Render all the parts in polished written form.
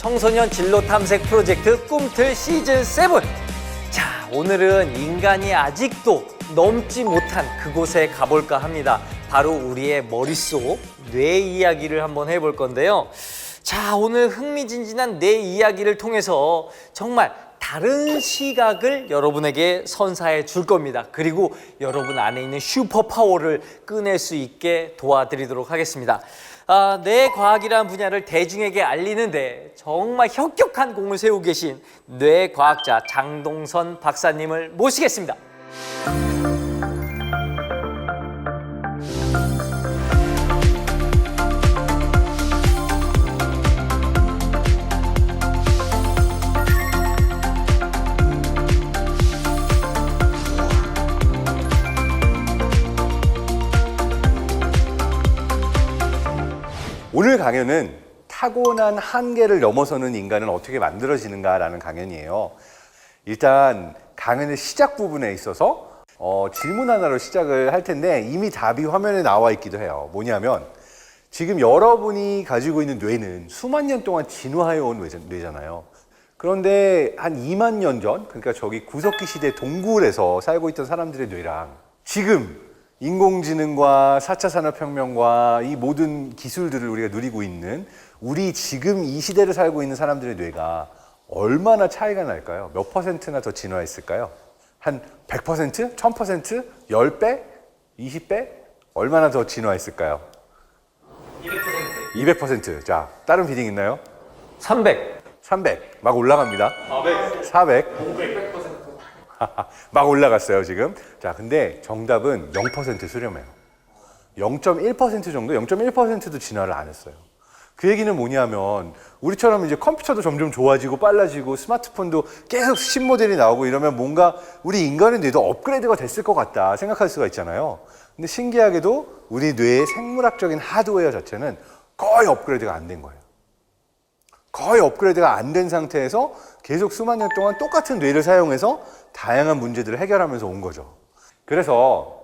청소년 진로 탐색 프로젝트 꿈틀 시즌 7. 자, 오늘은 인간이 아직도 넘지 못한 그곳에 가볼까 합니다. 바로 우리의 머릿속, 뇌 이야기를 한번 해볼 건데요. 자, 오늘 흥미진진한 뇌 이야기를 통해서 정말 다른 시각을 여러분에게 선사해 줄 겁니다. 그리고 여러분 안에 있는 슈퍼파워를 꺼낼 수 있게 도와드리도록 하겠습니다. 뇌과학이라는 분야를 대중에게 알리는데 정말 혁혁한 공을 세우고 계신 뇌과학자 장동선 박사님을 모시겠습니다. 오늘 강연은 타고난 한계를 넘어서는 인간은 어떻게 만들어지는가라는 강연이에요. 일단 강연의 시작 부분에 있어서 질문 하나로 시작을 할 텐데 이미 답이 화면에 나와 있기도 해요. 뭐냐면 지금 여러분이 가지고 있는 뇌는 수만 년 동안 진화해 온 뇌잖아요. 그런데 한 2만 년 전, 그러니까 저기 구석기 시대 동굴에서 살고 있던 사람들의 뇌랑 지금 인공지능과 4차 산업혁명과 이 모든 기술들을 우리가 누리고 있는 우리 지금 이 시대를 살고 있는 사람들의 뇌가 얼마나 차이가 날까요? 몇 퍼센트나 더 진화했을까요? 한 100%? 1000%? 10배? 20배? 얼마나 더 진화했을까요? 200%. 200%. 자, 다른 비딩 있나요? 300. 300. 막 올라갑니다. 400. 500. 막 올라갔어요, 지금. 자, 근데 정답은 0% 수렴해요. 0.1% 정도? 0.1%도 진화를 안 했어요. 그 얘기는 뭐냐면 우리처럼 이제 컴퓨터도 점점 좋아지고 빨라지고 스마트폰도 계속 신모델이 나오고 이러면 뭔가 우리 인간의 뇌도 업그레이드가 됐을 것 같다 생각할 수가 있잖아요. 근데 신기하게도 우리 뇌의 생물학적인 하드웨어 자체는 거의 업그레이드가 안 된 거예요. 거의 업그레이드가 안 된 상태에서 계속 수만 년 동안 똑같은 뇌를 사용해서 다양한 문제들을 해결하면서 온 거죠. 그래서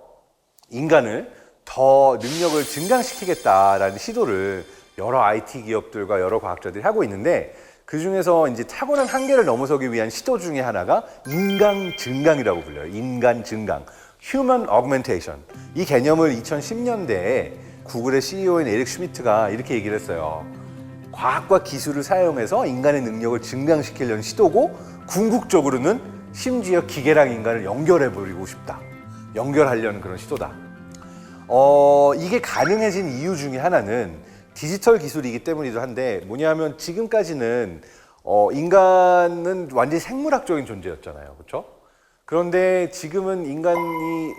인간을 더 능력을 증강시키겠다라는 시도를 여러 IT 기업들과 여러 과학자들이 하고 있는데 그 중에서 이제 타고난 한계를 넘어서기 위한 시도 중에 하나가 인간 증강이라고 불려요. 인간 증강. Human Augmentation. 이 개념을 2010년대에 구글의 CEO인 에릭 슈미트가 이렇게 얘기를 했어요. 과학과 기술을 사용해서 인간의 능력을 증강시키려는 시도고 궁극적으로는 심지어 기계랑 인간을 연결해버리고 싶다. 연결하려는 그런 시도다. 이게 가능해진 이유 중에 하나는 디지털 기술이기 때문이기도 한데 뭐냐면 지금까지는 인간은 완전히 생물학적인 존재였잖아요. 그렇죠? 그런데 지금은 인간이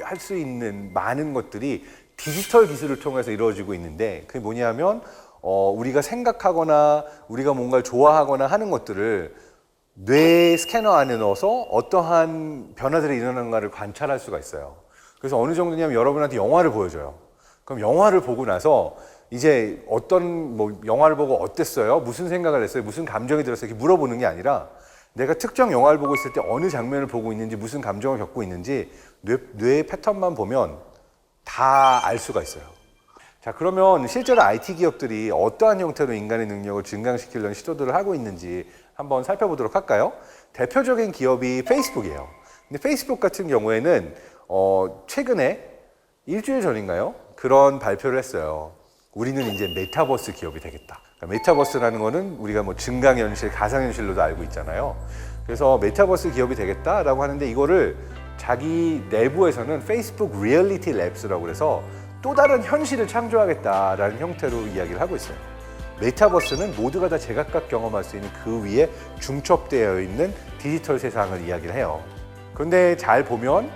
할 수 있는 많은 것들이 디지털 기술을 통해서 이루어지고 있는데 그게 뭐냐면 우리가 생각하거나 우리가 뭔가를 좋아하거나 하는 것들을 뇌 스캐너 안에 넣어서 어떠한 변화들이 일어나는가를 관찰할 수가 있어요. 그래서 어느 정도냐면 여러분한테 영화를 보여줘요. 그럼 영화를 보고 나서 이제 영화를 보고 어땠어요? 무슨 생각을 했어요? 무슨 감정이 들었어요? 이렇게 물어보는 게 아니라 내가 특정 영화를 보고 있을 때 어느 장면을 보고 있는지 무슨 감정을 겪고 있는지 뇌의 패턴만 보면 다 알 수가 있어요. 자, 그러면 실제로 IT 기업들이 어떠한 형태로 인간의 능력을 증강시키려는 시도들을 하고 있는지 한번 살펴보도록 할까요? 대표적인 기업이 페이스북이에요. 근데 페이스북 같은 경우에는 최근에 일주일 전인가요? 그런 발표를 했어요. 우리는 이제 메타버스 기업이 되겠다. 그러니까 메타버스라는 거는 우리가 뭐 증강현실, 가상현실로도 알고 있잖아요. 그래서 메타버스 기업이 되겠다라고 하는데 이거를 자기 내부에서는 페이스북 리얼리티 랩스라고 해서 또 다른 현실을 창조하겠다라는 형태로 이야기를 하고 있어요. 메타버스는 모두가 다 제각각 경험할 수 있는 그 위에 중첩되어 있는 디지털 세상을 이야기를 해요. 그런데 잘 보면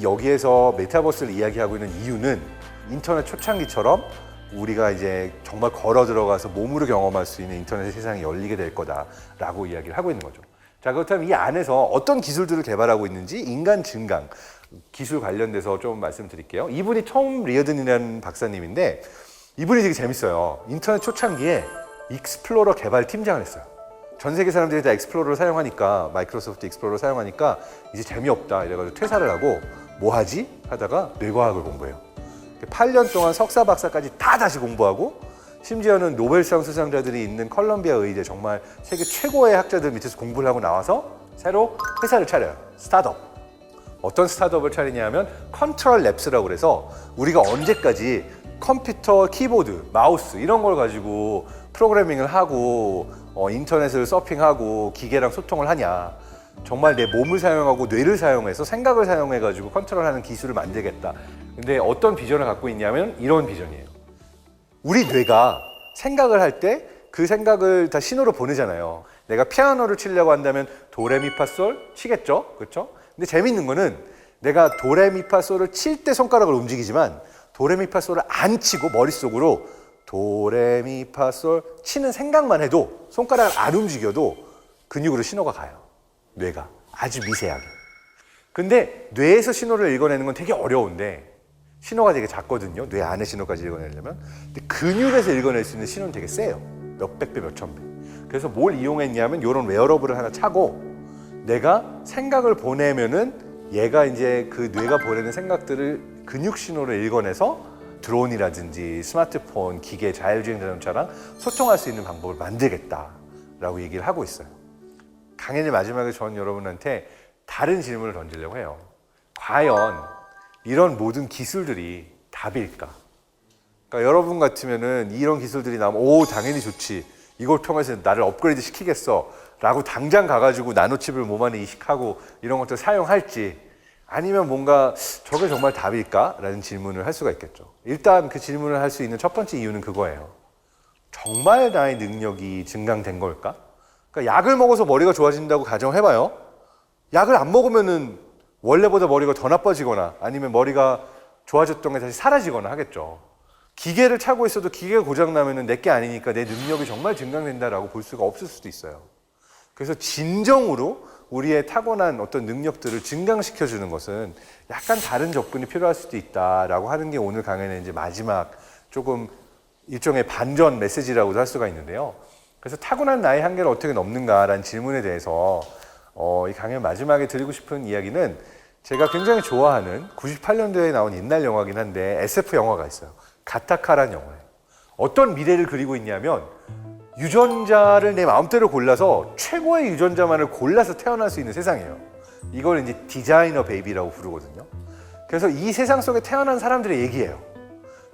여기에서 메타버스를 이야기하고 있는 이유는 인터넷 초창기처럼 우리가 이제 정말 걸어 들어가서 몸으로 경험할 수 있는 인터넷 세상이 열리게 될 거다라고 이야기를 하고 있는 거죠. 자, 그렇다면 이 안에서 어떤 기술들을 개발하고 있는지 인간 증강 기술 관련돼서 좀 말씀드릴게요. 이분이 톰 리어든이라는 박사님인데 이분이 되게 재밌어요. 인터넷 초창기에 익스플로러 개발 팀장을 했어요. 전 세계 사람들이 다 익스플로러를 사용하니까 마이크로소프트 익스플로러를 사용하니까 이제 재미없다 이래가지고 퇴사를 하고 뭐 하지? 하다가 뇌과학을 공부해요. 8년 동안 석사 박사까지 다 다시 공부하고 심지어는 노벨상 수상자들이 있는 컬럼비아 의대 정말 세계 최고의 학자들 밑에서 공부를 하고 나와서 새로 회사를 차려요. 스타트업. 어떤 스타트업을 차리냐면 컨트롤 랩스라고 그래서 우리가 언제까지 컴퓨터, 키보드, 마우스 이런 걸 가지고 프로그래밍을 하고 인터넷을 서핑하고 기계랑 소통을 하냐. 정말 내 몸을 사용하고 뇌를 사용해서 생각을 사용해가지고 컨트롤하는 기술을 만들겠다. 근데 어떤 비전을 갖고 있냐면 이런 비전이에요. 우리 뇌가 생각을 할 때 그 생각을 다 신호로 보내잖아요. 내가 피아노를 치려고 한다면 도레미파솔 치겠죠? 그렇죠? 근데 재밌는 거는 내가 도레미파솔을 칠 때 손가락을 움직이지만 도레미파솔을 안 치고 머릿속으로 도레미파솔 치는 생각만 해도 손가락을 안 움직여도 근육으로 신호가 가요. 뇌가 아주 미세하게. 근데 뇌에서 신호를 읽어내는 건 되게 어려운데 신호가 되게 작거든요. 뇌 안의 신호까지 읽어내려면. 근데 근육에서 읽어낼 수 있는 신호는 되게 세요. 몇백 배, 몇천 배. 그래서 뭘 이용했냐면 이런 웨어러블을 하나 차고 내가 생각을 보내면은 얘가 이제 그 뇌가 보내는 생각들을 근육 신호를 읽어내서 드론이라든지 스마트폰, 기계, 자율주행 자동차랑 소통할 수 있는 방법을 만들겠다라고 얘기를 하고 있어요. 강연의 마지막에 저는 여러분한테 다른 질문을 던지려고 해요. 과연 이런 모든 기술들이 답일까? 그러니까 여러분 같으면은 이런 기술들이 나오면 오 당연히 좋지. 이걸 통해서 나를 업그레이드 시키겠어. 라고 당장 가가지고 나노칩을 몸 안에 이식하고 이런 것들 사용할지 아니면 뭔가 저게 정말 답일까? 라는 질문을 할 수가 있겠죠. 일단 그 질문을 할 수 있는 첫 번째 이유는 그거예요. 정말 나의 능력이 증강된 걸까? 그러니까 약을 먹어서 머리가 좋아진다고 가정해봐요. 약을 안 먹으면은 원래보다 머리가 더 나빠지거나 아니면 머리가 좋아졌던 게 다시 사라지거나 하겠죠. 기계를 차고 있어도 기계가 고장나면은 내게 아니니까 내 능력이 정말 증강된다라고 볼 수가 없을 수도 있어요. 그래서 진정으로 우리의 타고난 어떤 능력들을 증강시켜주는 것은 약간 다른 접근이 필요할 수도 있다라고 하는 게 오늘 강연의 이제 마지막 조금 일종의 반전 메시지라고도 할 수가 있는데요. 그래서 타고난 나의 한계를 어떻게 넘는가라는 질문에 대해서 이 강연 마지막에 드리고 싶은 이야기는 제가 굉장히 좋아하는 98년도에 나온 옛날 영화긴 한데 SF 영화가 있어요. 가타카라는 영화예요. 어떤 미래를 그리고 있냐면 유전자를 내 마음대로 골라서 최고의 유전자만을 골라서 태어날 수 있는 세상이에요. 이걸 이제 디자이너 베이비라고 부르거든요. 그래서 이 세상 속에 태어난 사람들의 얘기예요.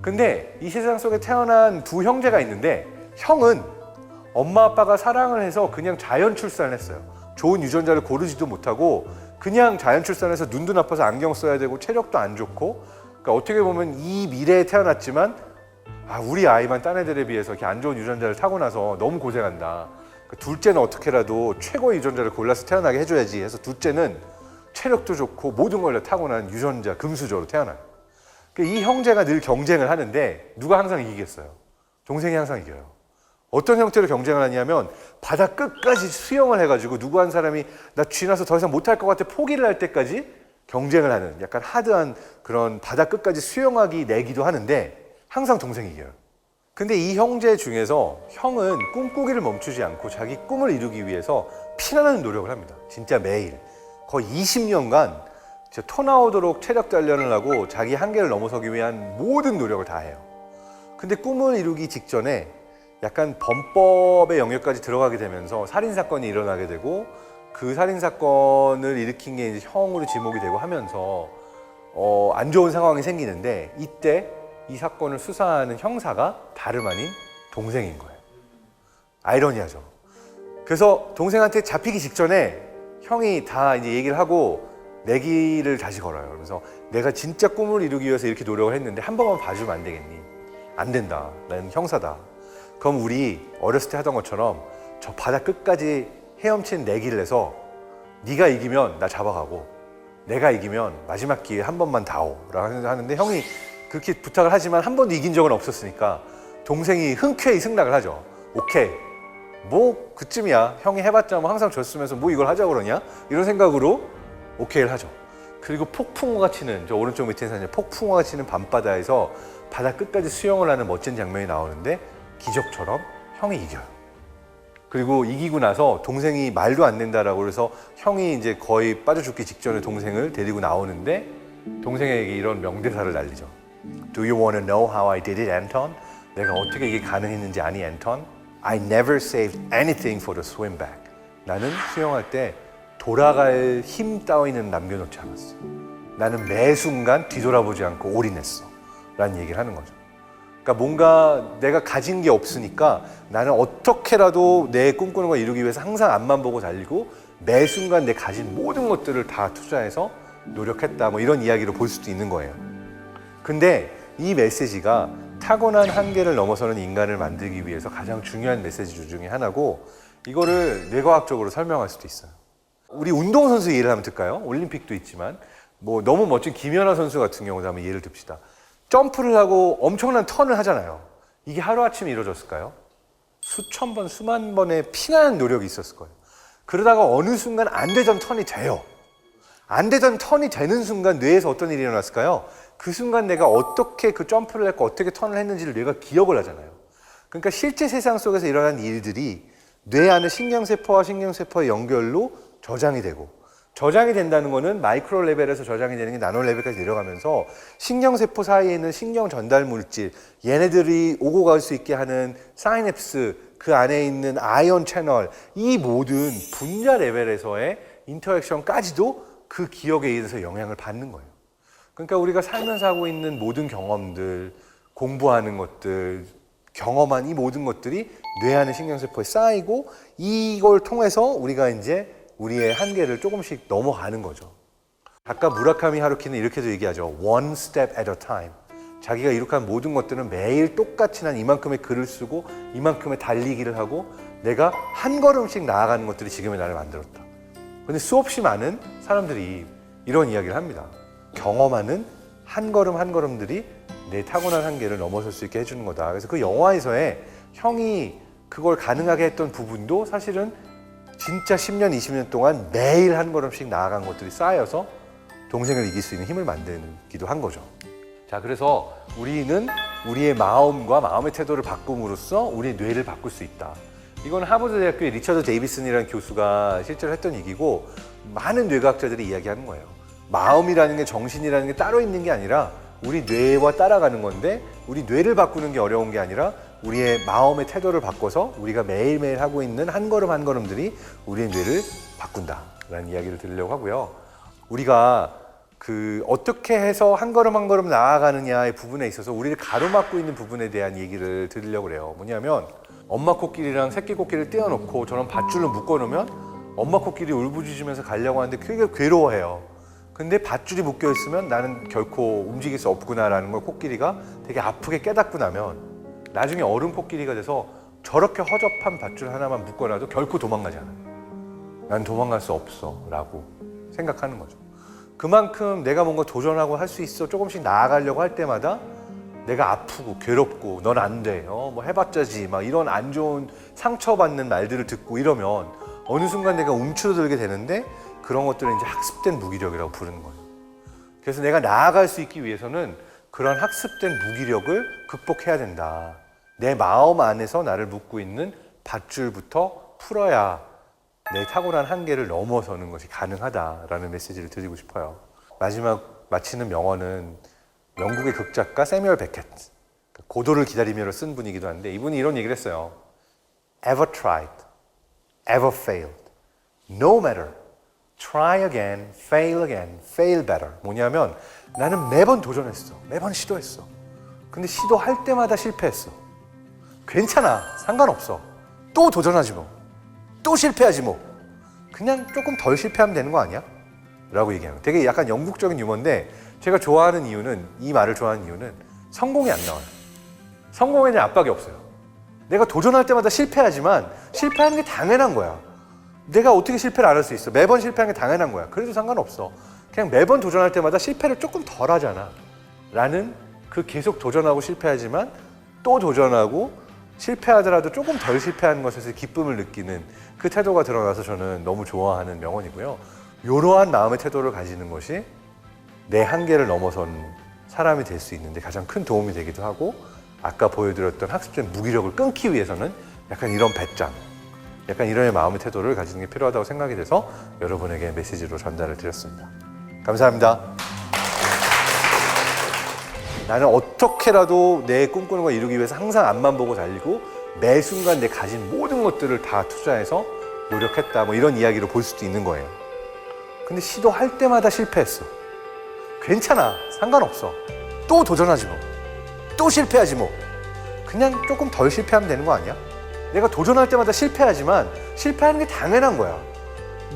근데 이 세상 속에 태어난 두 형제가 있는데 형은 엄마 아빠가 사랑을 해서 그냥 자연 출산을 했어요. 좋은 유전자를 고르지도 못하고 그냥 자연 출산해서 눈도 나빠서 안경 써야 되고 체력도 안 좋고 그러니까 어떻게 보면 이 미래에 태어났지만 우리 아이만 딴 애들에 비해서 이렇게 안 좋은 유전자를 타고나서 너무 고생한다. 그러니까 둘째는 어떻게라도 최고의 유전자를 골라서 태어나게 해줘야지 해서 둘째는 체력도 좋고 모든 걸 다 타고난 유전자 금수저로 태어나요. 그러니까 이 형제가 늘 경쟁을 하는데 누가 항상 이기겠어요? 동생이 항상 이겨요. 어떤 형태로 경쟁을 하냐면 바다 끝까지 수영을 해가지고 누구 한 사람이 나 쥐나서 더 이상 못할 것 같아 포기를 할 때까지 경쟁을 하는 약간 하드한 그런 바다 끝까지 수영하기 내기도 하는데 항상 동생이 이겨요. 근데 이 형제 중에서 형은 꿈꾸기를 멈추지 않고 자기 꿈을 이루기 위해서 피나는 노력을 합니다. 진짜 매일. 거의 20년간 토 나오도록 체력 단련을 하고 자기 한계를 넘어서기 위한 모든 노력을 다 해요. 근데 꿈을 이루기 직전에 약간 범법의 영역까지 들어가게 되면서 살인사건이 일어나게 되고 그 살인사건을 일으킨 게 이제 형으로 지목이 되고 하면서 안 좋은 상황이 생기는데 이때 이 사건을 수사하는 형사가 다름 아닌 동생인 거예요. 아이러니하죠. 그래서 동생한테 잡히기 직전에 형이 다 이제 얘기를 하고 내기를 다시 걸어요. 그러면서 내가 진짜 꿈을 이루기 위해서 이렇게 노력을 했는데 한 번만 봐주면 안 되겠니? 안 된다. 나는 형사다. 그럼 우리 어렸을 때 하던 것처럼 저 바다 끝까지 헤엄치는 내기를 해서 네가 이기면 나 잡아가고 내가 이기면 마지막 기회에 한 번만 다오 라고 하는데 형이 그렇게 부탁을 하지만 한 번도 이긴 적은 없었으니까 동생이 흔쾌히 승낙을 하죠. 오케이 뭐 그쯤이야 형이 해봤자 뭐 항상 졌으면서 뭐 이걸 하자고 그러냐 이런 생각으로 오케이를 하죠. 그리고 폭풍우가 치는 저 오른쪽 밑에 사는 폭풍우가 치는 밤바다에서 바다 끝까지 수영을 하는 멋진 장면이 나오는데 기적처럼 형이 이겨요. 그리고 이기고 나서 동생이 말도 안 된다라고 그래서 형이 이제 거의 빠져 죽기 직전에 동생을 데리고 나오는데 동생에게 이런 명대사를 날리죠. Do you want to know how I did it, Anton? 내가 어떻게 이게 가능했는지 아니, 앤턴? I never saved anything for the swim back. 나는 수영할 때 돌아갈 힘 따위는 남겨놓지 않았어. 나는 매 순간 뒤돌아보지 않고 올인했어. 라는 얘기를 하는 거죠. 그러니까 뭔가 내가 가진 게 없으니까 나는 어떻게라도 내 꿈꾸는 걸 이루기 위해서 항상 앞만 보고 달리고 매 순간 내 가진 모든 것들을 다 투자해서 노력했다. 뭐 이런 이야기로 볼 수도 있는 거예요. 근데 이 메시지가 타고난 한계를 넘어서는 인간을 만들기 위해서 가장 중요한 메시지 중에 하나고, 이거를 뇌과학적으로 설명할 수도 있어요. 우리 운동선수 예를 한번 들까요? 올림픽도 있지만 뭐 너무 멋진 김연아 선수 같은 경우도 한번 예를 듭시다. 점프를 하고 엄청난 턴을 하잖아요. 이게 하루아침에 이루어졌을까요? 수천 번, 수만 번의 피나는 노력이 있었을 거예요. 그러다가 어느 순간 안 되던 턴이 돼요. 안 되던 턴이 되는 순간 뇌에서 어떤 일이 일어났을까요? 그 순간 내가 어떻게 그 점프를 했고 어떻게 턴을 했는지를 뇌가 기억을 하잖아요. 그러니까 실제 세상 속에서 일어난 일들이 뇌 안의 신경세포와 신경세포의 연결로 저장이 되고, 저장이 된다는 거는 마이크로 레벨에서 저장이 되는 게 나노 레벨까지 내려가면서 신경세포 사이에 있는 신경 전달 물질, 얘네들이 오고 갈 수 있게 하는 사이냅스, 그 안에 있는 아이온 채널, 이 모든 분자 레벨에서의 인터액션까지도 그 기억에 의해서 영향을 받는 거예요. 그러니까 우리가 살면서 하고 있는 모든 경험들, 공부하는 것들, 경험한 이 모든 것들이 뇌 안의 신경세포에 쌓이고, 이걸 통해서 우리가 이제 우리의 한계를 조금씩 넘어가는 거죠. 작가 무라카미 하루키는 이렇게도 얘기하죠. One step at a time. 자기가 이룩한 모든 것들은 매일 똑같이 난 이만큼의 글을 쓰고 이만큼의 달리기를 하고 내가 한 걸음씩 나아가는 것들이 지금의 나를 만들었다. 근데 수없이 많은 사람들이 이런 이야기를 합니다. 경험하는 한 걸음 한 걸음들이 내 타고난 한계를 넘어설 수 있게 해주는 거다. 그래서 그 영화에서의 형이 그걸 가능하게 했던 부분도 사실은 진짜 10년, 20년 동안 매일 한 걸음씩 나아간 것들이 쌓여서 동생을 이길 수 있는 힘을 만들기도 한 거죠. 자, 그래서 우리는 우리의 마음과 마음의 태도를 바꿈으로써 우리의 뇌를 바꿀 수 있다. 이건 하버드 대학교의 리처드 데이비슨이라는 교수가 실제로 했던 얘기고, 많은 뇌과학자들이 이야기하는 거예요. 마음이라는 게, 정신이라는 게 따로 있는 게 아니라 우리 뇌와 따라가는 건데, 우리 뇌를 바꾸는 게 어려운 게 아니라 우리의 마음의 태도를 바꿔서 우리가 매일매일 하고 있는 한 걸음 한 걸음들이 우리의 뇌를 바꾼다라는 이야기를 드리려고 하고요. 우리가 어떻게 해서 한 걸음 한 걸음 나아가느냐의 부분에 있어서 우리를 가로막고 있는 부분에 대한 얘기를 드리려고 그래요. 뭐냐면, 엄마 코끼리랑 새끼 코끼리를 떼어놓고 저런 밧줄로 묶어놓으면 엄마 코끼리 울부짖으면서 가려고 하는데 되게 괴로워해요. 근데 밧줄이 묶여 있으면 나는 결코 움직일 수 없구나라는 걸 코끼리가 되게 아프게 깨닫고 나면 나중에 어른 코끼리가 돼서 저렇게 허접한 밧줄 하나만 묶어놔도 결코 도망가지 않아요. 난 도망갈 수 없어 라고 생각하는 거죠. 그만큼 내가 뭔가 도전하고 할 수 있어 조금씩 나아가려고 할 때마다 내가 아프고 괴롭고 넌 안 돼, 뭐 해봤자지, 막 이런 안 좋은 상처받는 말들을 듣고 이러면 어느 순간 내가 움츠러들게 되는데, 그런 것들은 이제 학습된 무기력이라고 부르는 거예요. 그래서 내가 나아갈 수 있기 위해서는 그런 학습된 무기력을 극복해야 된다. 내 마음 안에서 나를 묶고 있는 밧줄부터 풀어야 내 타고난 한계를 넘어서는 것이 가능하다라는 메시지를 드리고 싶어요. 마지막 마치는 명언은 영국의 극작가 세뮤얼 베켓, 고도를 기다리며를 쓴 분이기도 한데, 이분이 이런 얘기를 했어요. Ever tried, ever failed, no matter, try again, fail again, fail better. 뭐냐면 나는 매번 도전했어, 매번 시도했어. 근데 시도할 때마다 실패했어. 괜찮아, 상관없어. 또 도전하지 뭐. 또 실패하지 뭐. 그냥 조금 덜 실패하면 되는 거 아니야? 라고 얘기하는, 되게 약간 영국적인 유머인데, 제가 좋아하는 이유는, 이 말을 좋아하는 이유는 성공이 안 나와요. 성공에 대한 압박이 없어요. 내가 도전할 때마다 실패하지만 실패하는 게 당연한 거야. 내가 어떻게 실패를 안 할 수 있어? 매번 실패하는 게 당연한 거야. 그래도 상관없어. 그냥 매번 도전할 때마다 실패를 조금 덜 하잖아 라는, 그 계속 도전하고 실패하지만 또 도전하고 실패하더라도 조금 덜 실패하는 것에서 기쁨을 느끼는 그 태도가 드러나서 저는 너무 좋아하는 명언이고요. 이러한 마음의 태도를 가지는 것이 내 한계를 넘어선 사람이 될 수 있는데 가장 큰 도움이 되기도 하고, 아까 보여드렸던 학습된 무기력을 끊기 위해서는 약간 이런 배짱, 약간 이런 마음의 태도를 가지는 게 필요하다고 생각이 돼서 여러분에게 메시지로 전달을 드렸습니다. 감사합니다. 나는 어떻게라도 내 꿈꾸는 걸 이루기 위해서 항상 앞만 보고 달리고 매 순간 내 가진 모든 것들을 다 투자해서 노력했다. 뭐 이런 이야기로 볼 수도 있는 거예요. 근데 시도할 때마다 실패했어. 괜찮아. 상관없어. 또 도전하지 뭐. 또 실패하지 뭐. 그냥 조금 덜 실패하면 되는 거 아니야? 내가 도전할 때마다 실패하지만 실패하는 게 당연한 거야.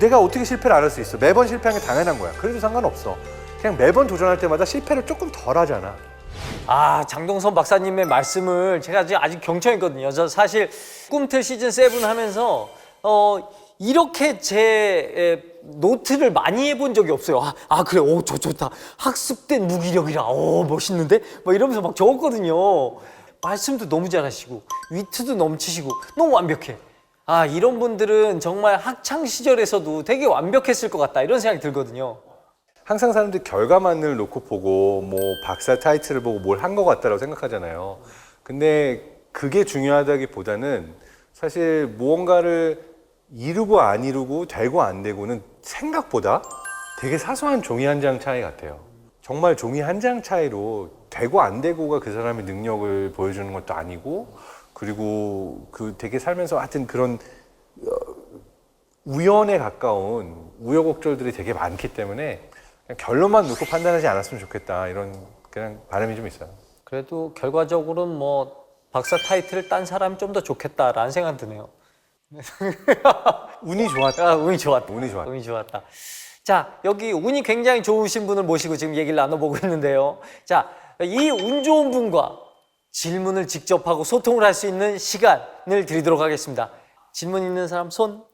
내가 어떻게 실패를 안 할 수 있어? 매번 실패하는 게 당연한 거야. 그래도 상관없어. 그냥 매번 도전할 때마다 실패를 조금 덜 하잖아. 아, 장동선 박사님의 말씀을 제가 지금 아직 경청했거든요. 저 사실 꿈틀 시즌 7 하면서 이렇게 제 노트를 많이 해본 적이 없어요. 그래, 저 좋다. 학습된 무기력이라, 멋있는데? 막 이러면서 막 적었거든요. 말씀도 너무 잘하시고, 위트도 넘치시고, 너무 완벽해. 이런 분들은 정말 학창 시절에서도 되게 완벽했을 것 같다. 이런 생각이 들거든요. 항상 사람들이 결과만을 놓고 보고 뭐 박사 타이틀을 보고 뭘 한 것 같다라고 생각하잖아요. 근데 그게 중요하다기보다는 사실 무언가를 이루고 안 이루고 되고 안 되고는 생각보다 되게 사소한 종이 한 장 차이 같아요. 정말 종이 한 장 차이로 되고 안 되고가 그 사람의 능력을 보여주는 것도 아니고, 그리고 그 되게 살면서 하여튼 그런 우연에 가까운 우여곡절들이 되게 많기 때문에 그냥 결론만 놓고 판단하지 않았으면 좋겠다, 이런 그냥 바람이 좀 있어요. 그래도 결과적으로는 뭐 박사 타이틀을 딴 사람이 좀 더 좋겠다라는 생각 드네요. 운이 좋았다. 운이 좋았다. 운이 좋았다. 운이 좋았다. 자, 여기 운이 굉장히 좋으신 분을 모시고 지금 얘기를 나눠보고 있는데요. 자, 이 운 좋은 분과 질문을 직접 하고 소통을 할 수 있는 시간을 드리도록 하겠습니다. 질문 있는 사람 손?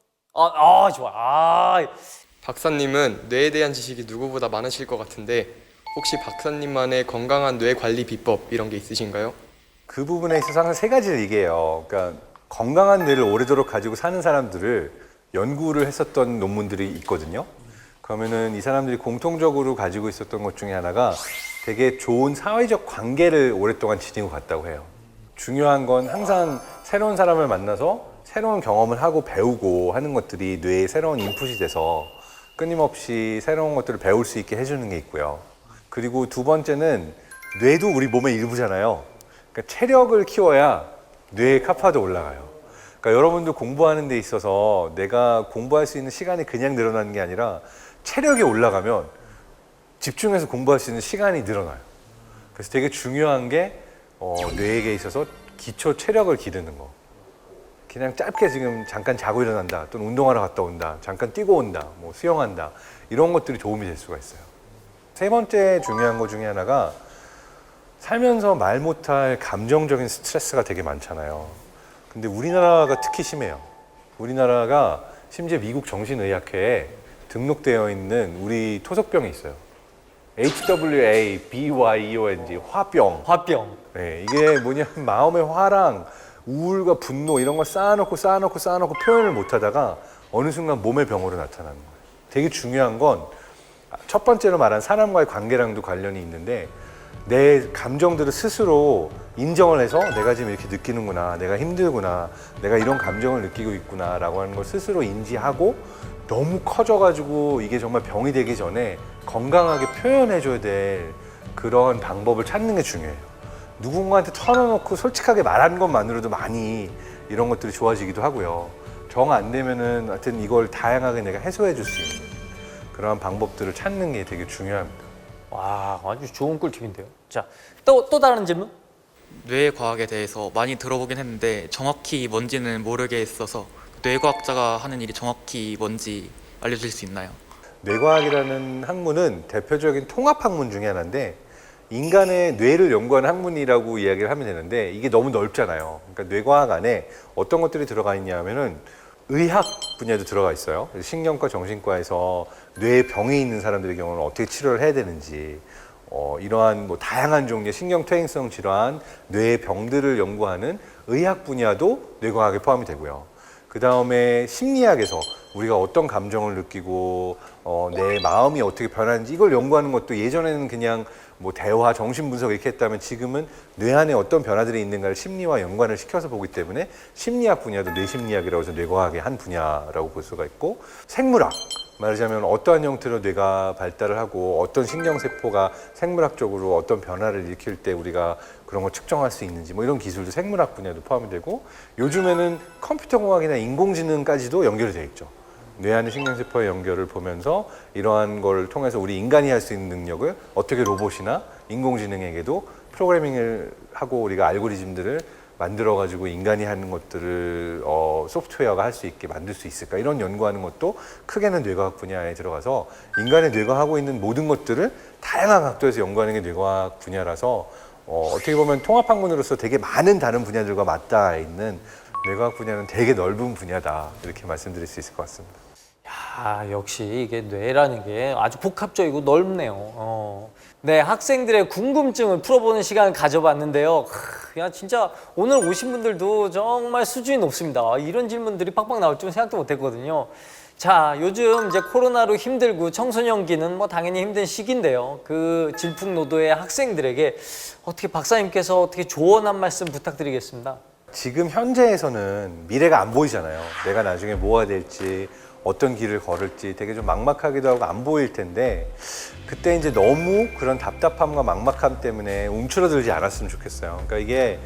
좋아. 박사님은 뇌에 대한 지식이 누구보다 많으실 것 같은데 혹시 박사님만의 건강한 뇌 관리 비법 이런 게 있으신가요? 그 부분에 있어서 항상 세 가지를 얘기해요. 그러니까 건강한 뇌를 오래도록 가지고 사는 사람들을 연구를 했었던 논문들이 있거든요. 그러면은 이 사람들이 공통적으로 가지고 있었던 것 중에 하나가 되게 좋은 사회적 관계를 오랫동안 지니고 갔다고 해요. 중요한 건 항상 새로운 사람을 만나서 새로운 경험을 하고 배우고 하는 것들이 뇌에 새로운 인풋이 돼서 끊임없이 새로운 것들을 배울 수 있게 해주는 게 있고요. 그리고 두 번째는 뇌도 우리 몸의 일부잖아요. 그러니까 체력을 키워야 뇌의 카파도 올라가요. 그러니까 여러분도 공부하는 데 있어서 내가 공부할 수 있는 시간이 그냥 늘어나는 게 아니라 체력이 올라가면 집중해서 공부할 수 있는 시간이 늘어나요. 그래서 되게 중요한 게 뇌에게 있어서 기초 체력을 기르는 거. 그냥 짧게 지금 잠깐 자고 일어난다, 또는 운동하러 갔다 온다, 잠깐 뛰고 온다, 뭐 수영한다, 이런 것들이 도움이 될 수가 있어요. 세 번째 중요한 것 중에 하나가 살면서 말 못할 감정적인 스트레스가 되게 많잖아요. 근데 우리나라가 특히 심해요. 우리나라가 심지어 미국 정신의학회에 등록되어 있는 우리 토속병이 있어요. HWABYEONG, 화병. 화병. 네, 이게 뭐냐면 마음의 화랑 우울과 분노 이런 걸 쌓아놓고 표현을 못하다가 어느 순간 몸의 병으로 나타나는 거예요. 되게 중요한 건 첫 번째로 말한 사람과의 관계랑도 관련이 있는데, 내 감정들을 스스로 인정을 해서 내가 지금 이렇게 느끼는구나, 내가 힘들구나, 내가 이런 감정을 느끼고 있구나 라고 하는 걸 스스로 인지하고, 너무 커져가지고 이게 정말 병이 되기 전에 건강하게 표현해줘야 될 그런 방법을 찾는 게 중요해요. 누군가한테 털어놓고 솔직하게 말하는 것만으로도 많이 이런 것들이 좋아지기도 하고요. 정 안 되면은 하여튼 이걸 다양하게 내가 해소해 줄 수 있는 그런 방법들을 찾는 게 되게 중요합니다. 와, 아주 좋은 꿀팁인데요. 자, 또 다른 질문? 뇌 과학에 대해서 많이 들어보긴 했는데 정확히 뭔지는 모르겠어서 뇌과학자가 하는 일이 정확히 뭔지 알려줄 수 있나요? 뇌과학이라는 학문은 대표적인 통합학문 중에 하나인데, 인간의 뇌를 연구하는 학문이라고 이야기를 하면 되는데, 이게 너무 넓잖아요. 그러니까 뇌과학 안에 어떤 것들이 들어가 있냐 하면은 의학 분야도 들어가 있어요. 신경과 정신과에서 뇌에 병이 있는 사람들의 경우는 어떻게 치료를 해야 되는지, 이러한 뭐 다양한 종류의 신경퇴행성 질환, 뇌의 병들을 연구하는 의학 분야도 뇌과학에 포함이 되고요. 그 다음에 심리학에서 우리가 어떤 감정을 느끼고 내 마음이 어떻게 변하는지 이걸 연구하는 것도, 예전에는 그냥 뭐 대화, 정신분석 이렇게 했다면 지금은 뇌 안에 어떤 변화들이 있는가를 심리와 연관을 시켜서 보기 때문에 심리학 분야도 뇌심리학이라고 해서 뇌과학의 한 분야라고 볼 수가 있고, 생물학, 말하자면 어떠한 형태로 뇌가 발달을 하고 어떤 신경세포가 생물학적으로 어떤 변화를 일으킬 때 우리가 그런 걸 측정할 수 있는지 뭐 이런 기술도 생물학 분야도 포함이 되고 요즘에는 컴퓨터공학이나 인공지능까지도 연결이 되어 있죠. 뇌 안의 신경세포의 연결을 보면서 이러한 걸 통해서 우리 인간이 할 수 있는 능력을 어떻게 로봇이나 인공지능에게도 프로그래밍을 하고 우리가 알고리즘들을 만들어가지고 인간이 하는 것들을 소프트웨어가 할 수 있게 만들 수 있을까 이런 연구하는 것도 크게는 뇌과학 분야에 들어가서 인간의 뇌가 하고 있는 모든 것들을 다양한 각도에서 연구하는 게 뇌과학 분야라서 어떻게 보면 통합학문으로서 되게 많은 다른 분야들과 맞닿아 있는 뇌과학 분야는 되게 넓은 분야다 이렇게 말씀드릴 수 있을 것 같습니다. 역시 이게 뇌라는 게 아주 복합적이고 넓네요. 네, 학생들의 궁금증을 풀어보는 시간을 가져봤는데요. 야, 진짜 오늘 오신 분들도 정말 수준이 높습니다. 이런 질문들이 빡빡 나올 줄은 생각도 못했거든요. 자, 요즘 이제 코로나로 힘들고 청소년기는 뭐 당연히 힘든 시기인데요. 그 질풍노도의 학생들에게 어떻게 박사님께서 어떻게 조언 한 말씀 부탁드리겠습니다. 지금 현재에서는 미래가 안 보이잖아요. 내가 나중에 뭐가 될지 어떤 길을 걸을지 되게 좀 막막하기도 하고 안 보일 텐데 그때 이제 너무 그런 답답함과 막막함 때문에 움츠러들지 않았으면 좋겠어요. 그러니까 이게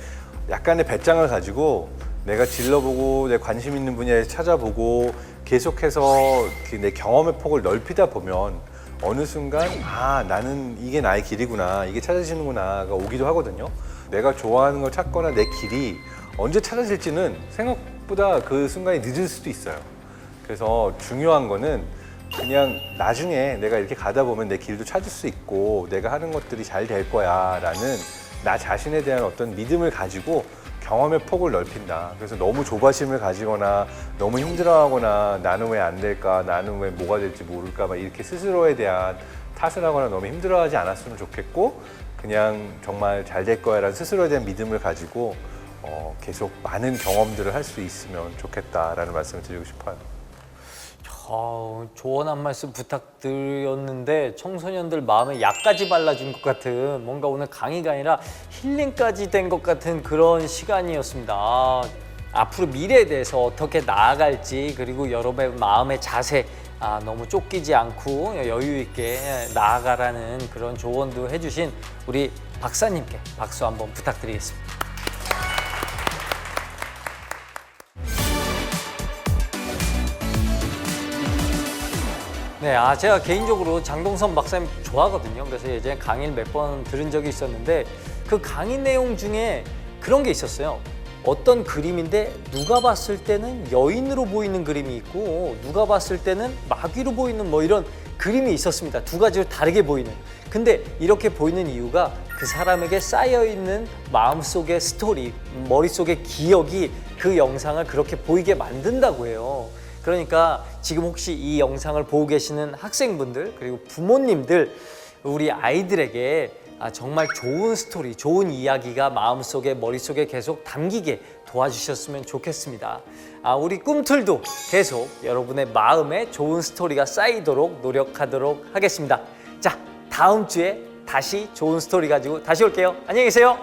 약간의 배짱을 가지고 내가 질러보고 내 관심 있는 분야에 찾아보고 계속해서 내 경험의 폭을 넓히다 보면 어느 순간 나는 이게 나의 길이구나 이게 찾아지는구나가 오기도 하거든요. 내가 좋아하는 걸 찾거나 내 길이 언제 찾아질지는 생각보다 그 순간이 늦을 수도 있어요. 그래서 중요한 거는 그냥 나중에 내가 이렇게 가다 보면 내 길도 찾을 수 있고 내가 하는 것들이 잘 될 거야 라는 나 자신에 대한 어떤 믿음을 가지고 경험의 폭을 넓힌다. 그래서 너무 조바심을 가지거나 너무 힘들어하거나 나는 왜 안 될까 나는 왜 뭐가 될지 모를까 막 이렇게 스스로에 대한 탓을 하거나 너무 힘들어하지 않았으면 좋겠고 그냥 정말 잘 될 거야 라는 스스로에 대한 믿음을 가지고 계속 많은 경험들을 할 수 있으면 좋겠다라는 말씀을 드리고 싶어요. 조언 한 말씀 부탁드렸는데 청소년들 마음에 약까지 발라준 것 같은 뭔가 오늘 강의가 아니라 힐링까지 된 것 같은 그런 시간이었습니다. 앞으로 미래에 대해서 어떻게 나아갈지 그리고 여러분의 마음의 자세 너무 쫓기지 않고 여유 있게 나아가라는 그런 조언도 해주신 우리 박사님께 박수 한번 부탁드리겠습니다. 네, 제가 개인적으로 장동선 박사님 좋아하거든요. 그래서 예전에 강의를 몇 번 들은 적이 있었는데 그 강의 내용 중에 그런 게 있었어요. 어떤 그림인데 누가 봤을 때는 여인으로 보이는 그림이 있고 누가 봤을 때는 마귀로 보이는 뭐 이런 그림이 있었습니다. 두 가지로 다르게 보이는. 근데 이렇게 보이는 이유가 그 사람에게 쌓여있는 마음속의 스토리, 머릿속의 기억이 그 영상을 그렇게 보이게 만든다고 해요. 그러니까 지금 혹시 이 영상을 보고 계시는 학생분들 그리고 부모님들 우리 아이들에게 정말 좋은 스토리, 좋은 이야기가 마음속에 머릿속에 계속 담기게 도와주셨으면 좋겠습니다. 우리 꿈틀도 계속 여러분의 마음에 좋은 스토리가 쌓이도록 노력하도록 하겠습니다. 자, 다음 주에 다시 좋은 스토리 가지고 다시 올게요. 안녕히 계세요.